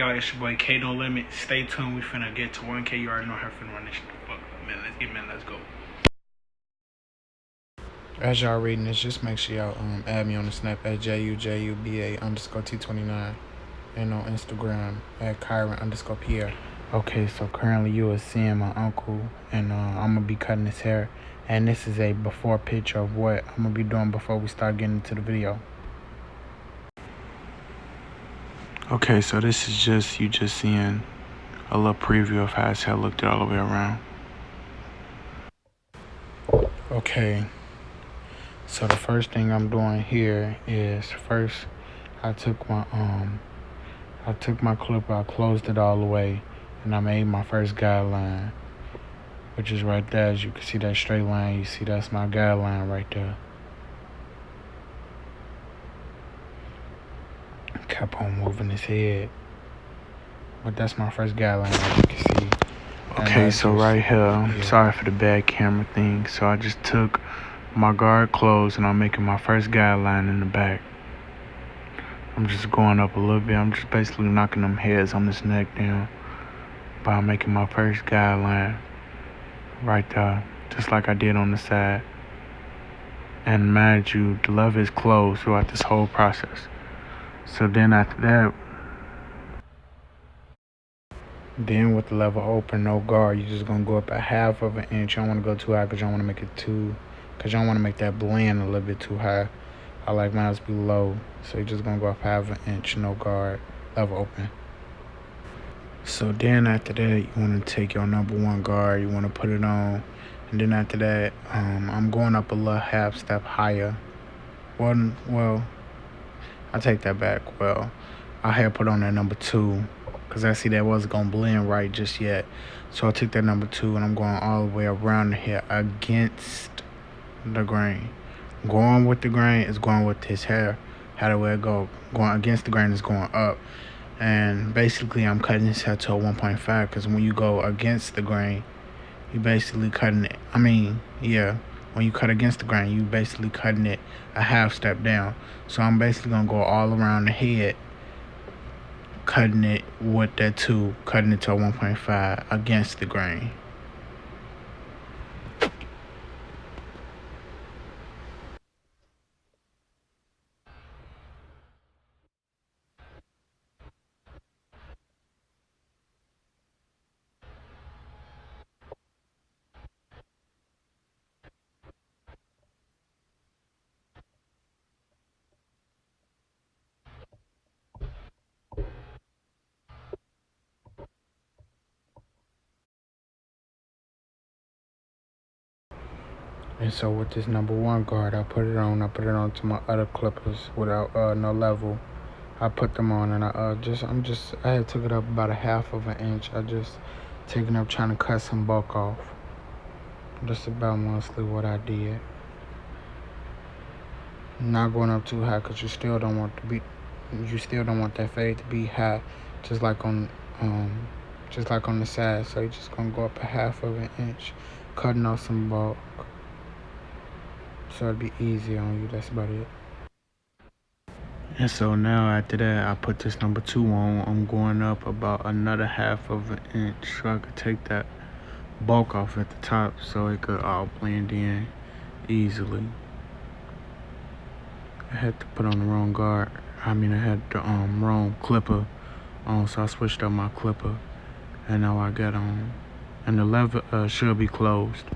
y'all? It's your boy K No Limit. Stay tuned. We finna get to 1K. You already know her finna run this fuck up, man. Let's go. As y'all reading this, just make sure y'all add me on the snap at JUJUBA_T29 and on Instagram at Kyron_Pierre. Okay, so currently you are seeing my uncle, and I'm gonna be cutting his hair, and this is a before picture of what I'm gonna be doing before we start getting into the video. Okay, so this is just you seeing a little preview of how his hair looked all the way around. Okay, so the first thing I'm doing here is first I took my clipper, I closed it all the way, and I made my first guideline, which is right there. As you can see that straight line, you see that's my guideline right there. Kept on moving his head, but that's my first guideline, as you can see. Okay, so right here, sorry for the bad camera thing. So I just took my guard closed and I'm making my first guideline in the back. I'm just going up a little bit. I'm just basically knocking them heads on this neck down by making my first guideline right there, just like I did on the side. And mind you, the lever is closed throughout this whole process. So then after that, then with the lever open, no guard, you're just gonna go up a 1/2 of an inch. You don't want to go too high because you don't want to make it too, because you don't want to make that blend a little bit too high. I like mine to be low, so you're just gonna go up 1/2 an inch, no guard, lever open. So then after that, you want to take your number 1 guard, you want to put it on, and then after that, I'm going up a little 1/2 step higher. Well, I take that back. Well, I had put on that number 2. Because I see that wasn't going to blend right just yet. So I took that number 2 and I'm going all the way around here against the grain. Going with the grain is going with his hair. How the way it go? Going against the grain is going up. And basically I'm cutting his hair to a 1.5 because when you go against the grain, you basically cutting it. When you cut against the grain, you basically cutting it a 1/2 step down. So I'm basically going to go all around the head, cutting it with that 2, cutting it to a 1.5 against the grain. And so with this number 1 guard, I put it on to my other clippers without no level. I put them on and I had took it up about a 1/2 of an inch. I just taking up trying to cut some bulk off. That's about mostly what I did. Not going up too high because you still don't want that fade to be high, just like on the side. So you're just gonna go up a 1/2 of an inch, cutting off some bulk. So it'll be easy on you. That's about it. And so now after that, I put this number 2 on. I'm going up about another 1/2 of an inch so I could take that bulk off at the top so it could all blend in easily. I had to put on the wrong guard. I had the wrong clipper on, so I switched up my clipper, and now I got on. And the lever should be closed.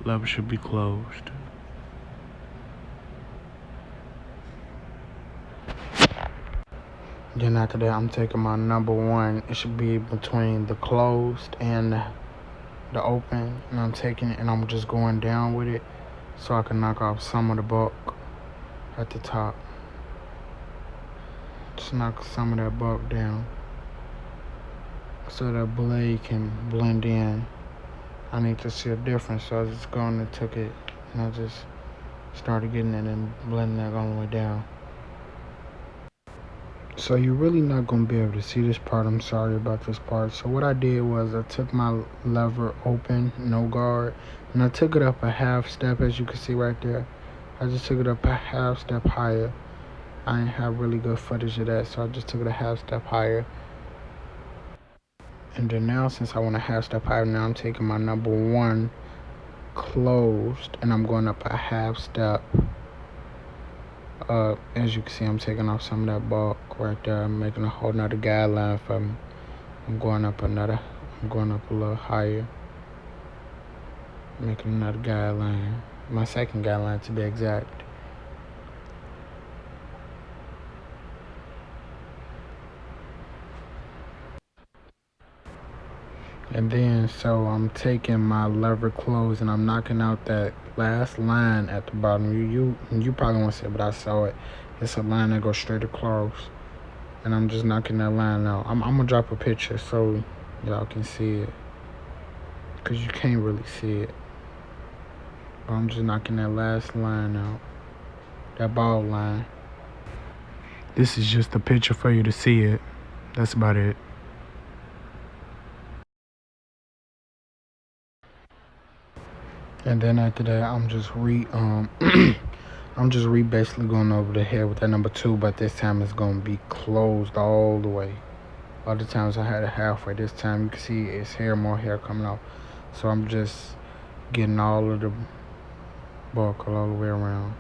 Lever should be closed. Then after that, I'm taking my number 1. It should be between the closed and the open. And I'm taking it and I'm just going down with it so I can knock off some of the bulk at the top. Just knock some of that bulk down so that blade can blend in. I need to see a difference, so I just going and took it and I just started getting it and blending that all the way down. So you're really not going to be able to see this part. I'm sorry about this part. So what I did was I took my lever open, no guard, and I took it up a 1/2 step, as you can see right there. I just took it up a 1/2 step higher. I didn't have really good footage of that, so I just took it a 1/2 step higher. And then now, since I want a half step higher, now I'm taking my number one closed and I'm going up a half step. As you can see, I'm taking off some of that bulk right there. I'm making a whole nother guideline for me. I'm going up a little higher. Making another guideline. My second guideline to be exact. And then, so I'm taking my lever close and I'm knocking out that last line at the bottom. You probably won't see it, but I saw it. It's a line that goes straight across. And I'm just knocking that line out. I'm gonna drop a picture so y'all can see it. Because you can't really see it. But I'm just knocking that last line out. That ball line. This is just a picture for you to see it. That's about it. And then after that, I'm just basically going over the head with that number 2, but this time it's gonna be closed all the way. Other times I had it halfway. This time you can see it's more hair coming off. So I'm just getting all of the bulk all the way around.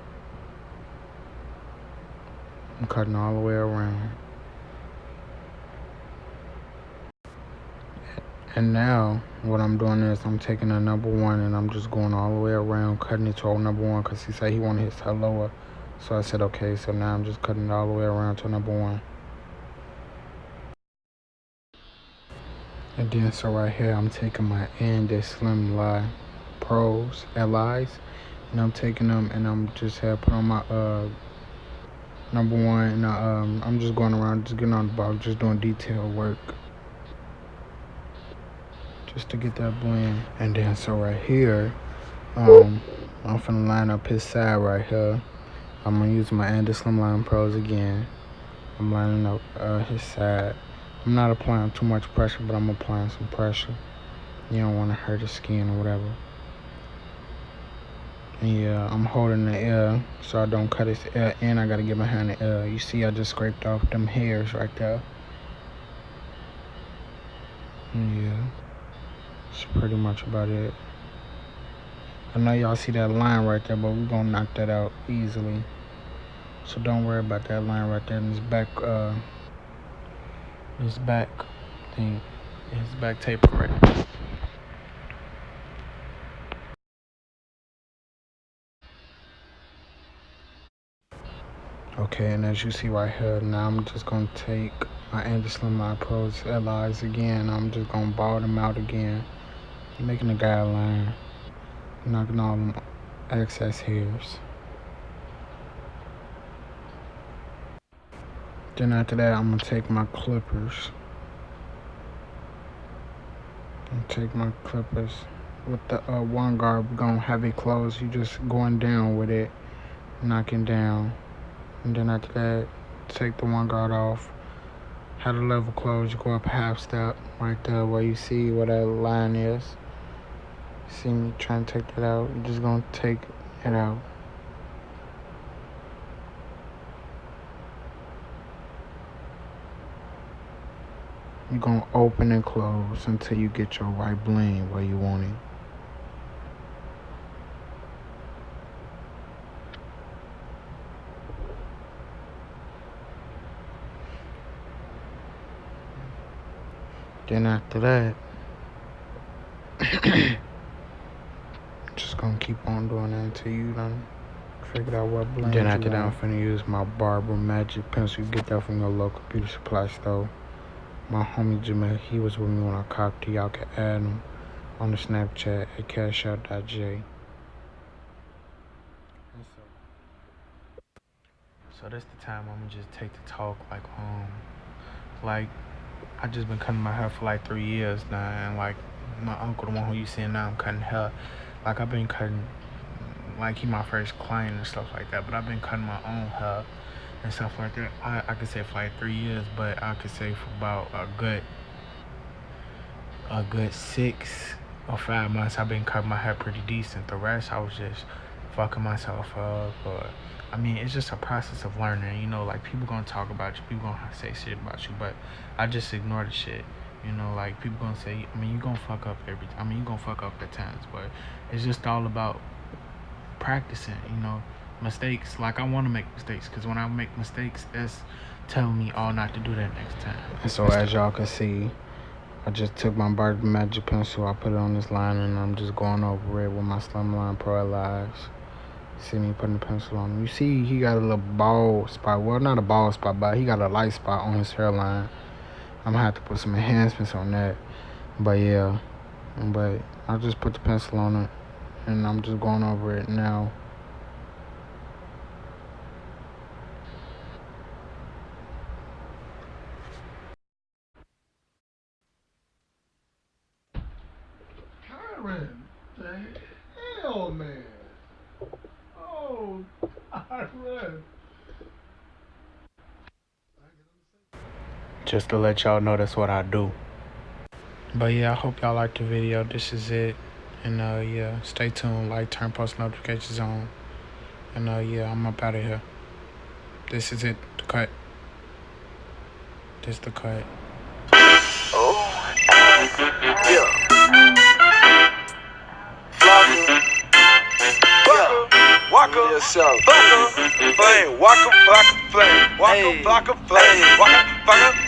I'm cutting all the way around. And now what I'm doing is I'm taking a number 1 and I'm just going all the way around, cutting it to a number 1 because he said he wanted his hair lower. So I said, okay, so now I'm just cutting it all the way around to number 1. And then so right here, I'm taking my Andes Slim Line Pros, LIs, and I'm taking them and I'm just put on my number 1 and I'm just going around, just getting on the ball, just doing detail work. Just to get that blend. And then so right here, I'm finna line up his side right here. I'm gonna use my Andes Slim Line Pros again. I'm lining up his side. I'm not applying too much pressure, but I'm applying some pressure. You don't want to hurt his skin or whatever. And yeah, I'm holding the air so I don't cut his air, and I gotta get behind the air. You see, I just scraped off them hairs right there. And yeah, that's pretty much about it. I know y'all see that line right there, but we're gonna knock that out easily. So don't worry about that line right there in his back thing. His back taper right there. Okay, and as you see right here, now I'm just gonna take my Andes Slim Line Pros LIs again. I'm just gonna ball them out again. Making a guideline. Knocking all them excess hairs. Then after that, I'm gonna take my clippers. With the one guard, we're gonna have it closed. You just going down with it, knocking down. And then after that, take the one guard off. Have the level closed. You go up a half step right there where you see where that line is. See me trying to take that out. You're just gonna take it out. You're gonna open and close until you get your right blend where you want it. Then after that, just gonna keep on doing that until you done figured out what blend. Then after that, I'm finna use my Barber Magic pencil. You get that from your local beauty supply store. My homie Jamel, he was with me when I copped it. Y'all can add him on the Snapchat at cashout.j. So that's the time I'm gonna just take the talk like I just been cutting my hair for like 3 years now, and like my uncle, the one who you see now, I'm cutting hair. Like I've been cutting, like he my first client and stuff like that, but I've been cutting my own hair and stuff like that. I could say for like 3 years, but I could say for about a good 6 or 5 months I've been cutting my hair pretty decent. The rest I was just fucking myself up, or I mean, it's just a process of learning, you know, like people gonna talk about you, people gonna say shit about you, but I just ignore the shit, You know, like people gonna say, I mean, you gonna fuck up you gonna fuck up at times, but it's just all about practicing. You know, mistakes. Like I want to make mistakes, because when I make mistakes, that's telling me all not to do that next time. And so as y'all can see, I just took my Barbie Magic pencil, I put it on this line, and I'm just going over it with my Slimline Pro Allies. See me putting the pencil on him. You see he got a little bald spot. Well, not a bald spot, but he got a light spot on his hairline. I'm gonna have to put some enhancements on that. But yeah, but I just put the pencil on it, and I'm just going over it now. Kyron, the hell, man. Oh, Kyron. Just to let y'all know that's what I do. But yeah, I hope y'all liked the video. This is it. And yeah, stay tuned, like, turn post notifications on. And yeah, I'm up out of here. This is it, the cut. This the cut. Oh, yeah. Waka, yourself. Flame, waka, flame, waka, flame, waka, flame, waka,